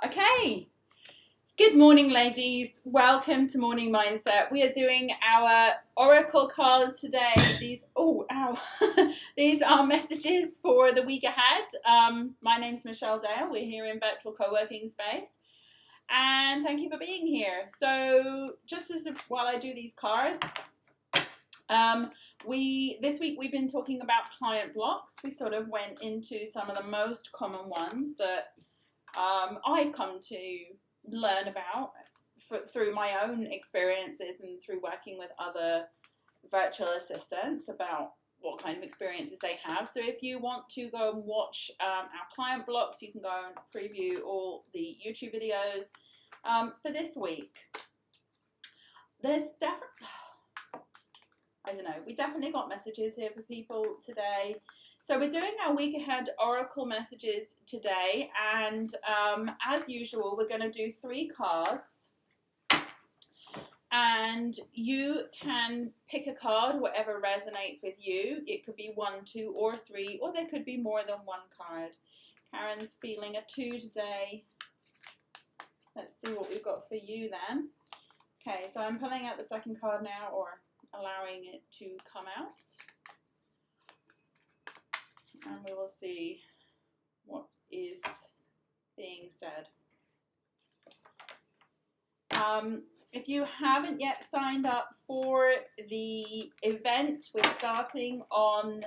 Okay, good morning, ladies. Welcome to Morning Mindset. We are doing our oracle cards today. These are messages for the week ahead. My name's Michelle Dale. We're here in virtual co-working space, and thank you for being here. So, while I do these cards, this week we've been talking about client blocks. We sort of went into some of the most common ones that I've come to learn about through my own experiences and through working with other virtual assistants about what kind of experiences they have. So if you want to go and watch our client blocks, you can go and preview all the YouTube videos for this week. We definitely got messages here for people today. So we're doing our week ahead oracle messages today, and as usual, we're going to do 3 cards, and you can pick a card, whatever resonates with you. It could be 1, 2, or 3, or there could be more than one card. Karen's feeling a 2 today. Let's see what we've got for you then. Okay, so I'm pulling out the second card now, or allowing it to come out. And we will see what is being said. If you haven't yet signed up for the event, we're starting on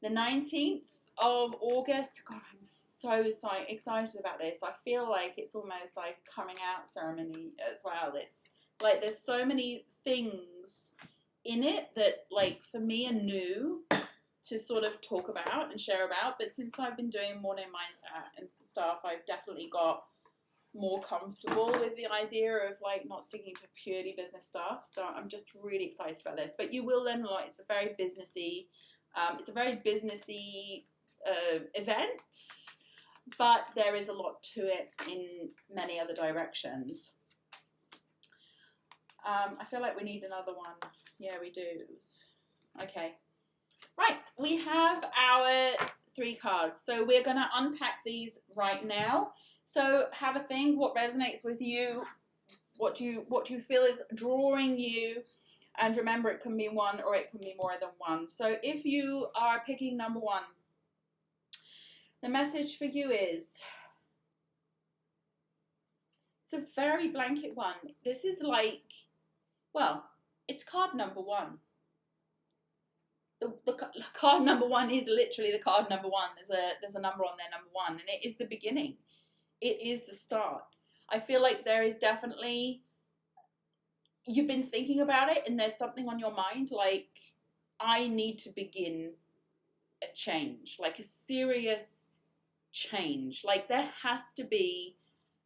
the 19th of August. God, I'm so excited about this. I feel like it's almost like a coming out ceremony as well. It's like there's so many things in it that, like, for me are new to sort of talk about and share about, but since I've been doing morning mindset and stuff, I've definitely got more comfortable with the idea of like not sticking to purely business stuff. So I'm just really excited about this. But you will learn a lot. It's a very businessy, event, but there is a lot to it in many other directions. I feel like we need another one. Yeah, we do. Okay. Right, we have our 3 cards. So we're going to unpack these right now. So have a think, what resonates with you, what you feel is drawing you, and remember it can be 1 or it can be more than 1. So if you are picking number 1, the message for you is, it's a very blanket one. This is like, well, it's card number 1. The card number 1 is literally the card number 1. There's a number on there, number 1, and it is the beginning. It is the start. I feel like there is definitely, you've been thinking about it and there's something on your mind like, I need to begin a change, like a serious change. Like there has to be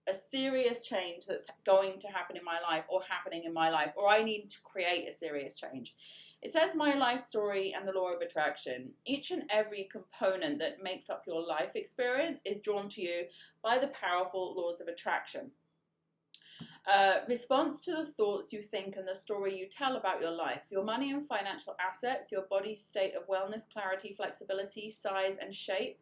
a serious change that's going to happen in my life or happening in my life, or I need to create a serious change. It says my life story and the law of attraction. Each and every component that makes up your life experience is drawn to you by the powerful laws of attraction. Response to the thoughts you think and the story you tell about your life, your money and financial assets, your body's state of wellness, clarity, flexibility, size and shape,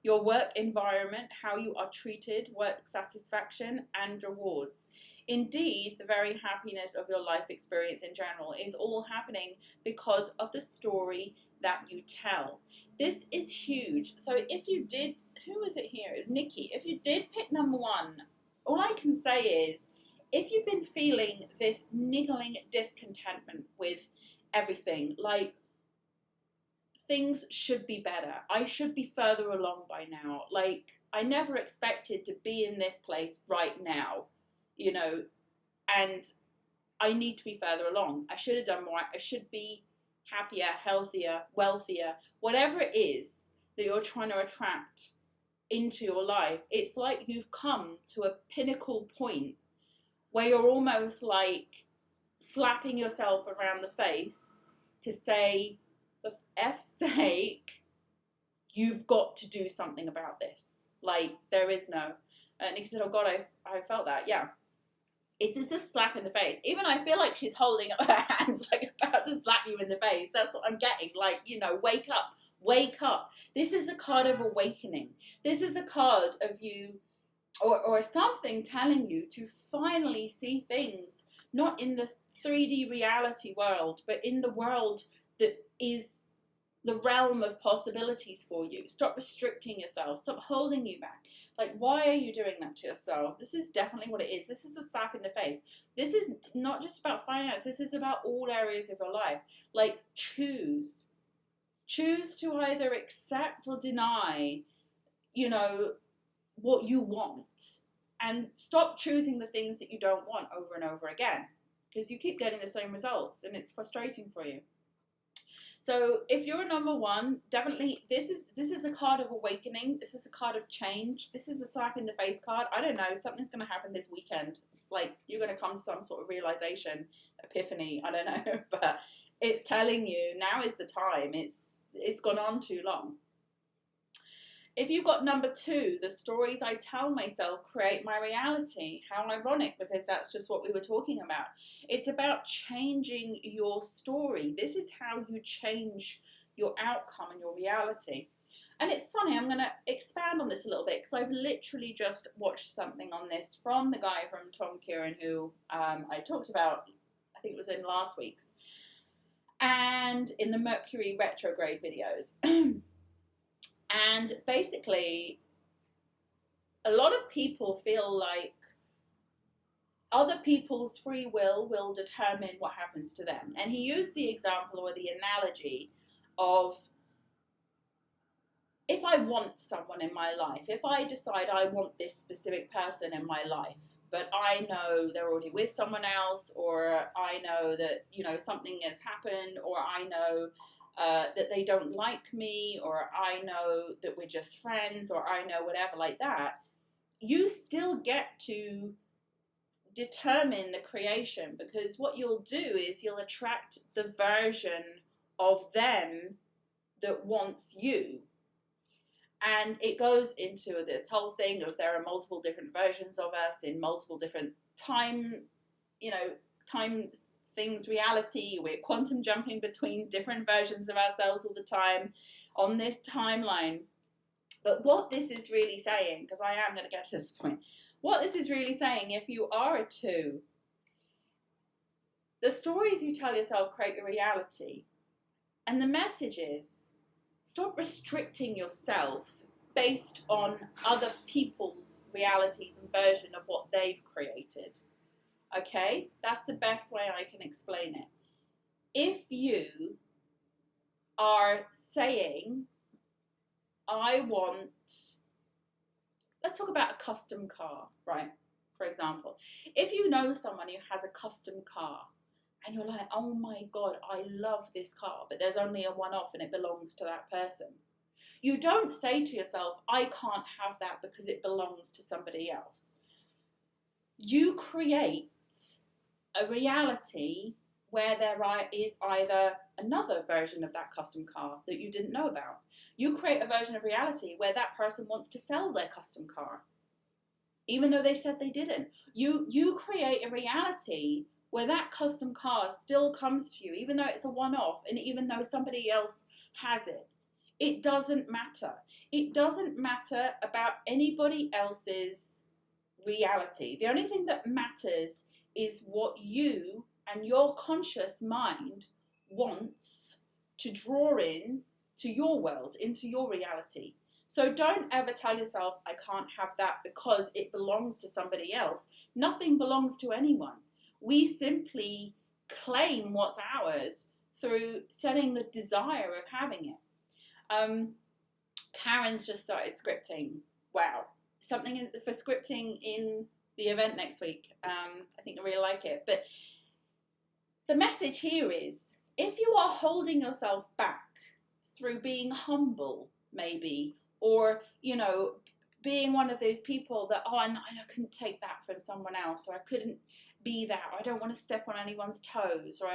your work environment, how you are treated, work satisfaction and rewards. Indeed, the very happiness of your life experience in general is all happening because of the story that you tell. This is huge. So if you did, who was it here? It was Nikki. If you did pick number 1, all I can say is, if you've been feeling this niggling discontentment with everything, like things should be better, I should be further along by now, like I never expected to be in this place right now, you know, and I need to be further along. I should have done more. I should be happier, healthier, wealthier, whatever it is that you're trying to attract into your life. It's like you've come to a pinnacle point where you're almost like slapping yourself around the face to say, for F's sake, you've got to do something about this. Like, there is no. And Nikki said, oh God, I felt that. Yeah. It's just a slap in the face. Even I feel like she's holding up her hands, like about to slap you in the face. That's what I'm getting. Like, you know, wake up. Wake up. This is a card of awakening. This is a card of you or something telling you to finally see things not in the 3D reality world, but in the world that is the realm of possibilities for you. Stop restricting yourself. Stop holding you back. Like, why are you doing that to yourself? This is definitely what it is. This is a slap in the face. This is not just about finance. This is about all areas of your life. Like, choose. Choose to either accept or deny, you know, what you want. And stop choosing the things that you don't want over and over again. Because you keep getting the same results and it's frustrating for you. So if you're a number one, definitely this is a card of awakening. This is a card of change. This is a slap in the face card. I don't know, something's going to happen this weekend. Like, you're going to come to some sort of realization, epiphany, I don't know, but it's telling you now is the time. It's gone on too long. If you've got number two, the stories I tell myself create my reality. How ironic, because that's just what we were talking about. It's about changing your story. This is how you change your outcome and your reality. And it's funny, I'm going to expand on this a little bit because I've literally just watched something on this from the guy from Tom Kieran who I talked about, I think it was in last week's, and in the Mercury retrograde videos. And basically, a lot of people feel like other people's free will determine what happens to them. And he used the example or the analogy of, if I want someone in my life, if I decide I want this specific person in my life, but I know they're already with someone else, or I know that, you know, something has happened, or I know that they don't like me, or I know that we're just friends, or I know whatever like that, you still get to determine the creation, because what you'll do is you'll attract the version of them that wants you. And it goes into this whole thing of there are multiple different versions of us in multiple different time, you know, time things, reality. We're quantum jumping between different versions of ourselves all the time on this timeline. But what this is really saying, because I am going to get to this point, what this is really saying, if you are a two, the stories you tell yourself create your reality. And the message is, stop restricting yourself based on other people's realities and version of what they've created. Okay, that's the best way I can explain it. If you are saying, I want, let's talk about a custom car, right? For example, if you know someone who has a custom car and you're like, oh my God, I love this car, but there's only a one-off and it belongs to that person. You don't say to yourself, I can't have that because it belongs to somebody else. You create a reality where there is either another version of that custom car that you didn't know about. You create a version of reality where that person wants to sell their custom car, even though they said they didn't. You create a reality where that custom car still comes to you, even though it's a one-off and even though somebody else has it. It doesn't matter. It doesn't matter about anybody else's reality. The only thing that matters is what you and your conscious mind wants to draw in to your world, into your reality. So don't ever tell yourself, I can't have that because it belongs to somebody else. Nothing belongs to anyone. We simply claim what's ours through setting the desire of having it. Karen's just started scripting. Wow. Something for scripting in the event next week. I think I really like it. But the message here is, if you are holding yourself back through being humble, maybe, or, you know, being one of those people that, oh, I couldn't take that from someone else, or I couldn't be that, or I don't want to step on anyone's toes, or,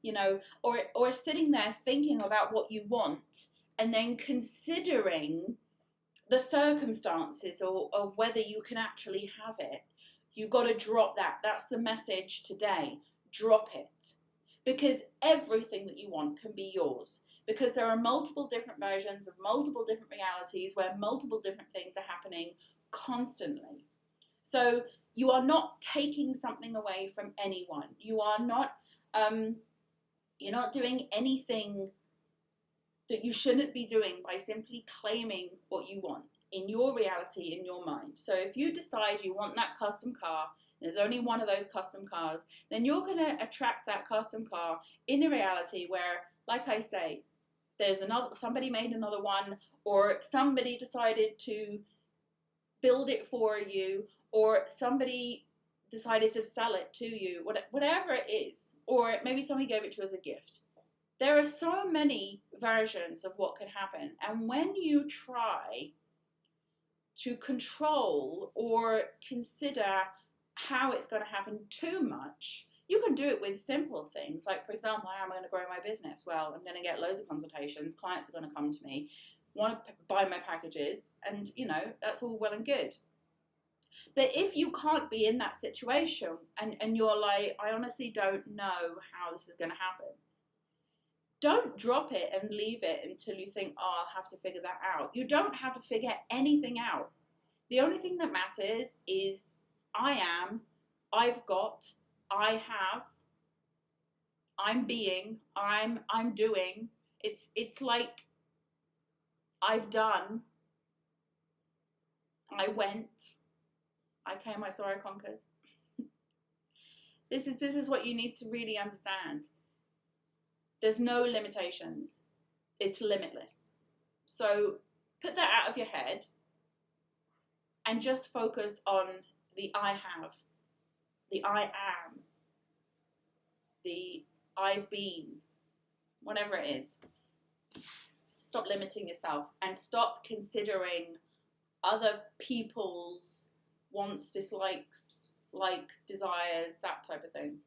you know, or sitting there thinking about what you want and then considering the circumstances or whether you can actually have it, you got to drop that. That's the message today. Drop it. Because everything that you want can be yours. Because there are multiple different versions of multiple different realities where multiple different things are happening constantly. So you are not taking something away from anyone. You are not, you're not doing anything that you shouldn't be doing by simply claiming what you want in your reality, in your mind. So if you decide you want that custom car, there's only one of those custom cars, then you're going to attract that custom car in a reality where, like I say, there's somebody made another one, or somebody decided to build it for you, or somebody decided to sell it to you, whatever it is, or maybe somebody gave it to you as a gift. There are so many versions of what could happen. And when you try to control or consider how it's going to happen too much, you can do it with simple things. Like, for example, how am I going to grow my business? Well, I'm going to get loads of consultations. Clients are going to come to me, want to buy my packages, and, you know, that's all well and good. But if you can't be in that situation and you're like, I honestly don't know how this is going to happen, don't drop it and leave it until you think, oh, I'll have to figure that out. You don't have to figure anything out. The only thing that matters is I am, I've got, I have, I'm being, I'm doing. It's like I've done, I went, I came, I saw, I conquered. This is what you need to really understand. There's no limitations. It's limitless. So put that out of your head and just focus on the I have, the I am, the I've been, whatever it is. Stop limiting yourself and stop considering other people's wants, dislikes, likes, desires, that type of thing,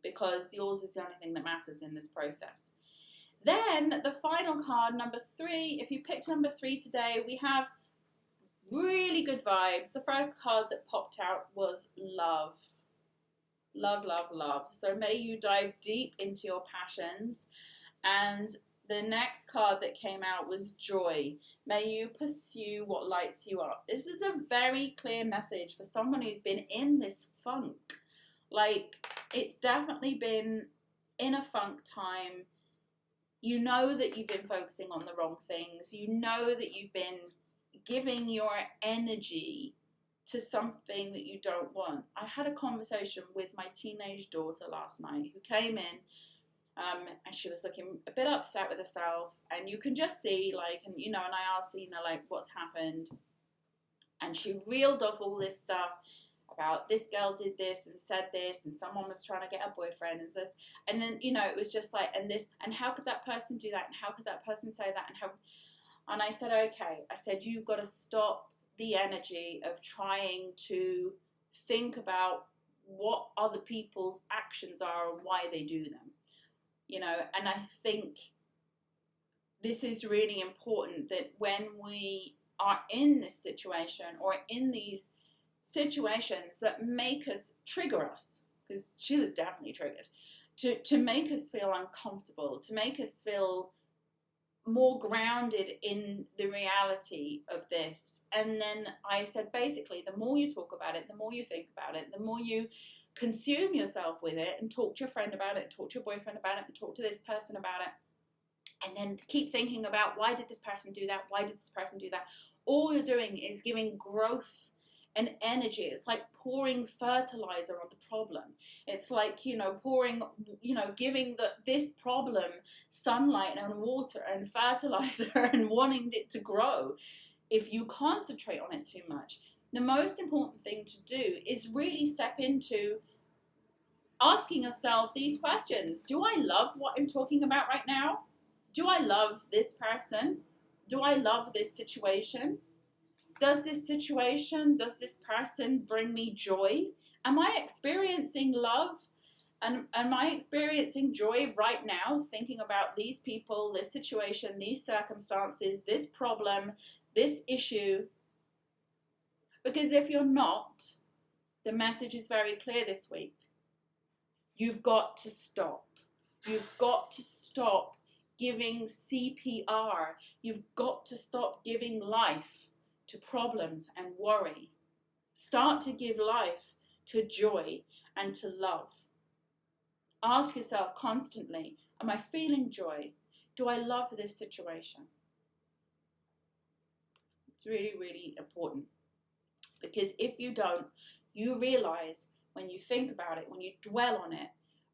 because yours is the only thing that matters in this process. Then the final card, number 3, if you picked number 3 today, we have really good vibes. The first card that popped out was love. Love, love, love. So may you dive deep into your passions. And the next card that came out was joy. May you pursue what lights you up. This is a very clear message for someone who's been in this funk. Like, it's definitely been in a funk time. You know that you've been focusing on the wrong things. You know that you've been giving your energy to something that you don't want. I had a conversation with my teenage daughter last night who came in and she was looking a bit upset with herself, and you can just see, like, and you know, and I asked her, you know, like, what's happened, and she reeled off all this stuff about this girl did this and said this, and someone was trying to get a boyfriend and this, and then, you know, it was just like, and this, and how could that person do that, and how could that person say that, and I said, okay, I said, you've got to stop the energy of trying to think about what other people's actions are and why they do them. You know, and I think this is really important, that when we are in this situation or in these situations that make us, trigger us, because she was definitely triggered, to make us feel uncomfortable, to make us feel more grounded in the reality of this. And then I said, basically, the more you talk about it, the more you think about it, the more you consume yourself with it and talk to your friend about it, talk to your boyfriend about it, and talk to this person about it, and then keep thinking about, why did this person do that? Why did this person do that? All you're doing is giving growth and energy. It's like pouring fertilizer on the problem. It's like, you know, pouring, you know, giving this problem sunlight and water and fertilizer and wanting it to grow. If you concentrate on it too much, the most important thing to do is really step into asking yourself these questions. Do I love what I'm talking about right now? Do I love this person? Do I love this situation? Does this situation, does this person bring me joy? Am I experiencing love? And am I experiencing joy right now, thinking about these people, this situation, these circumstances, this problem, this issue? Because if you're not, the message is very clear this week. You've got to stop. You've got to stop giving CPR. You've got to stop giving life to problems and worry. Start to give life to joy and to love. Ask yourself constantly, am I feeling joy? Do I love this situation? It's really, really important. Because if you don't, you realize when you think about it, when you dwell on it,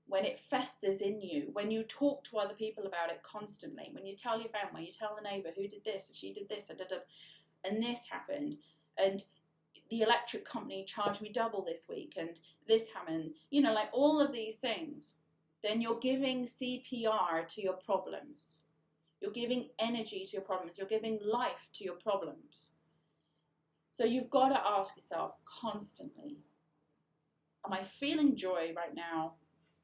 when it festers in you, when you talk to other people about it constantly, when you tell your friend, when you tell the neighbor who did this and she did this and this happened, and the electric company charged me double this week, and this happened, you know, like all of these things, then you're giving CPR to your problems. You're giving energy to your problems. You're giving life to your problems. So you've got to ask yourself constantly, am I feeling joy right now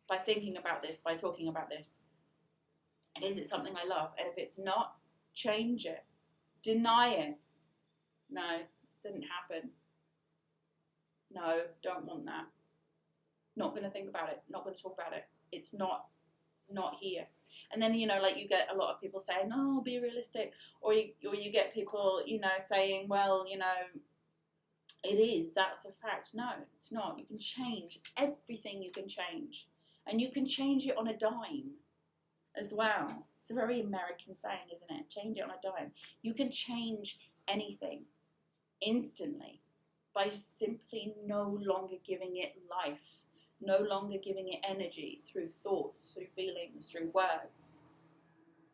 by thinking about this, by talking about this? And is it something I love? And if it's not, change it. Deny it. No, didn't happen. No, don't want that. Not going to think about it. Not going to talk about it. It's not here. And then, you know, like you get a lot of people saying, oh, be realistic. Or you get people, you know, saying, well, you know, it is, that's a fact. No, it's not. You can change everything you can change. And you can change it on a dime as well. It's a very American saying, isn't it? Change it on a dime. You can change anything instantly by simply no longer giving it life, no longer giving it energy through thoughts, through feelings, through words.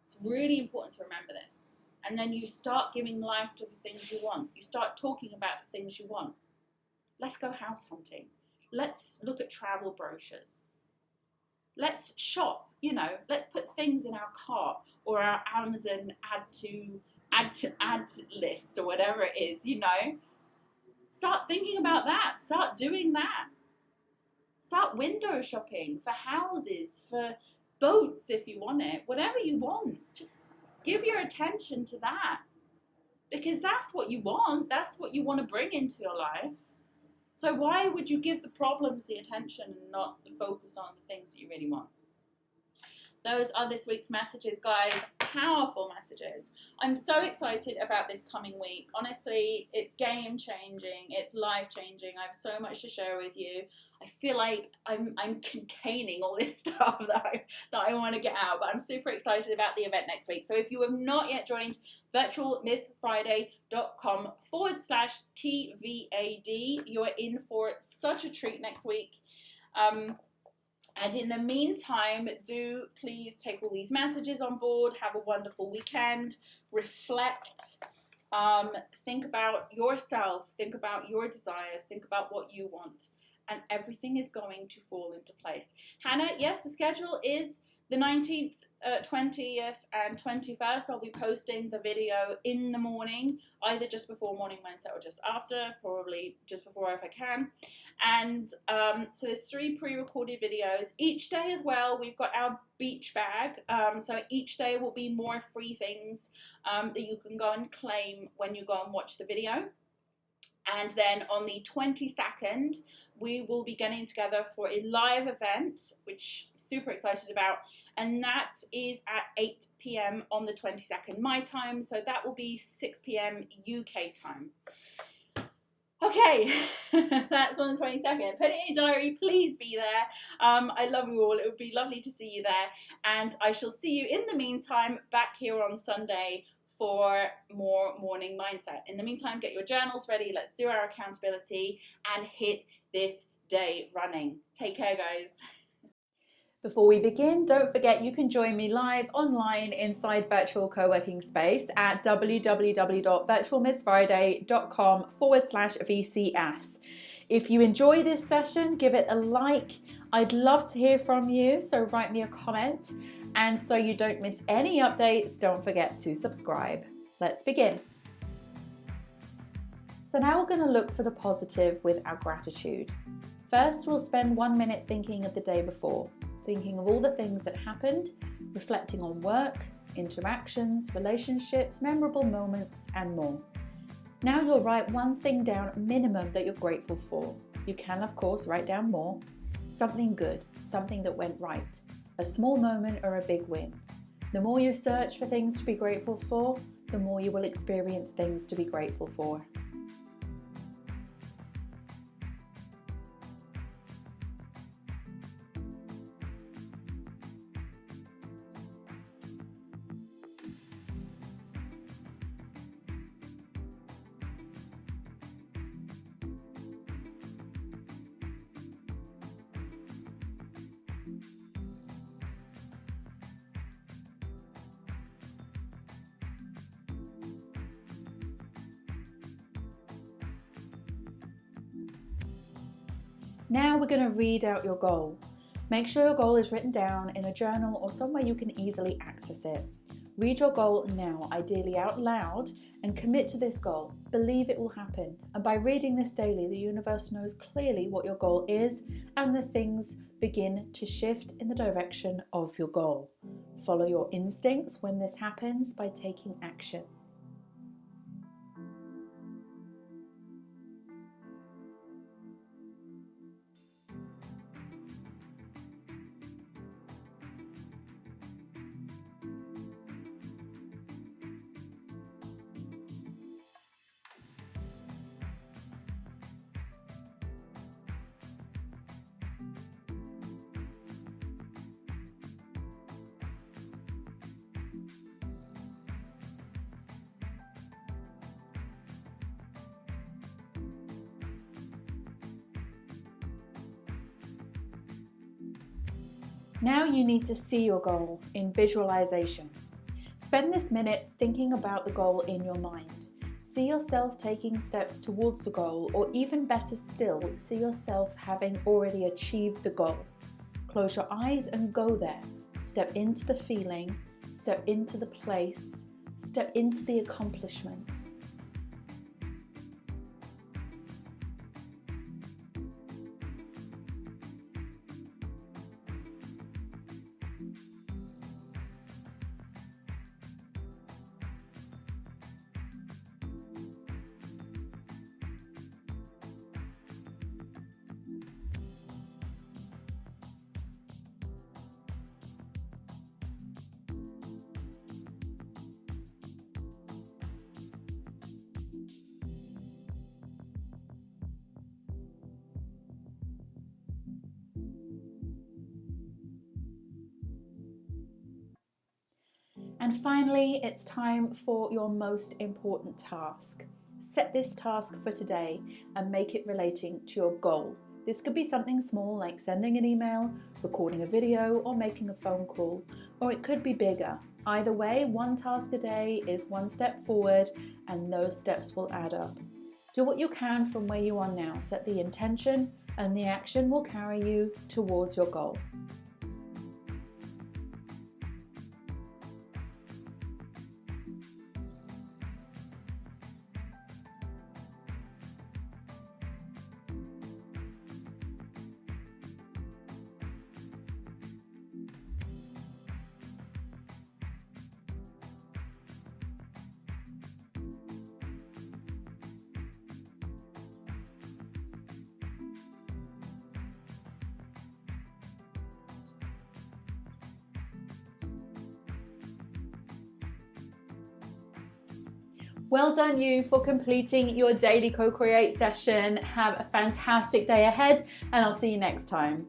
It's really important to remember this. And then you start giving life to the things you want. You start talking about the things you want. Let's go house hunting. Let's look at travel brochures. Let's shop, you know, let's put things in our cart or our Amazon add list or whatever it is, you know. Start thinking about that. Start doing that. Start window shopping for houses, for boats if you want it, whatever you want. Just give your attention to that, because that's what you want. That's what you want to bring into your life. So why would you give the problems the attention and not the focus on the things that you really want? Those are this week's messages, guys. Powerful messages. I'm so excited about this coming week. Honestly, it's game-changing. It's life-changing. I have so much to share with you. I feel like I'm containing all this stuff that I want to get out, but I'm super excited about the event next week. So if you have not yet joined virtualmissfriday.com/TVAD, you're in for such a treat next week. And in the meantime, do please take all these messages on board. Have a wonderful weekend. Reflect. Think about yourself. Think about your desires. Think about what you want. And everything is going to fall into place. Hannah, yes, the schedule is the 19th, 20th, and 21st. I'll be posting the video in the morning, either just before morning mindset or just after, probably just before if I can. And so there's 3 pre-recorded videos. Each day as well, we've got our beach bag. So each day will be more free things that you can go and claim when you go and watch the video. And then on the 22nd, we will be getting together for a live event, which I'm super excited about. And that is at 8 p.m. on the 22nd, my time. So that will be 6 p.m. UK time. Okay, that's on the 22nd. Put it in your diary. Please be there. I love you all. It would be lovely to see you there. And I shall see you in the meantime back here on Sunday for more morning mindset. In the meantime, get your journals ready. Let's do our accountability and hit this day running. Take care, guys. Before we begin, don't forget you can join me live online inside Virtual Co-working Space at www.virtualmissfriday.com/VCS. If you enjoy this session, give it a like. I'd love to hear from you, so write me a comment. And so you don't miss any updates, don't forget to subscribe. Let's begin. So now we're going to look for the positive with our gratitude. First, we'll spend 1 minute thinking of the day before, thinking of all the things that happened, reflecting on work, interactions, relationships, memorable moments, and more. Now you'll write one thing down minimum that you're grateful for. You can, of course, write down more. Something good, something that went right, a small moment or a big win. The more you search for things to be grateful for, the more you will experience things to be grateful for. Now we're going to read out your goal. Make sure your goal is written down in a journal or somewhere you can easily access it. Read your goal now, ideally out loud, and commit to this goal. Believe it will happen. And by reading this daily, the universe knows clearly what your goal is, and the things begin to shift in the direction of your goal. Follow your instincts when this happens by taking action. Now you need to see your goal in visualization. Spend this minute thinking about the goal in your mind. See yourself taking steps towards the goal, or even better still, see yourself having already achieved the goal. Close your eyes and go there. Step into the feeling, step into the place, step into the accomplishment. And finally, it's time for your most important task. Set this task for today and make it relating to your goal. This could be something small like sending an email, recording a video, or making a phone call, or it could be bigger. Either way, one task a day is one step forward, and those steps will add up. Do what you can from where you are now. Set the intention, and the action will carry you towards your goal. Well done you for completing your daily co-create session. Have a fantastic day ahead, and I'll see you next time.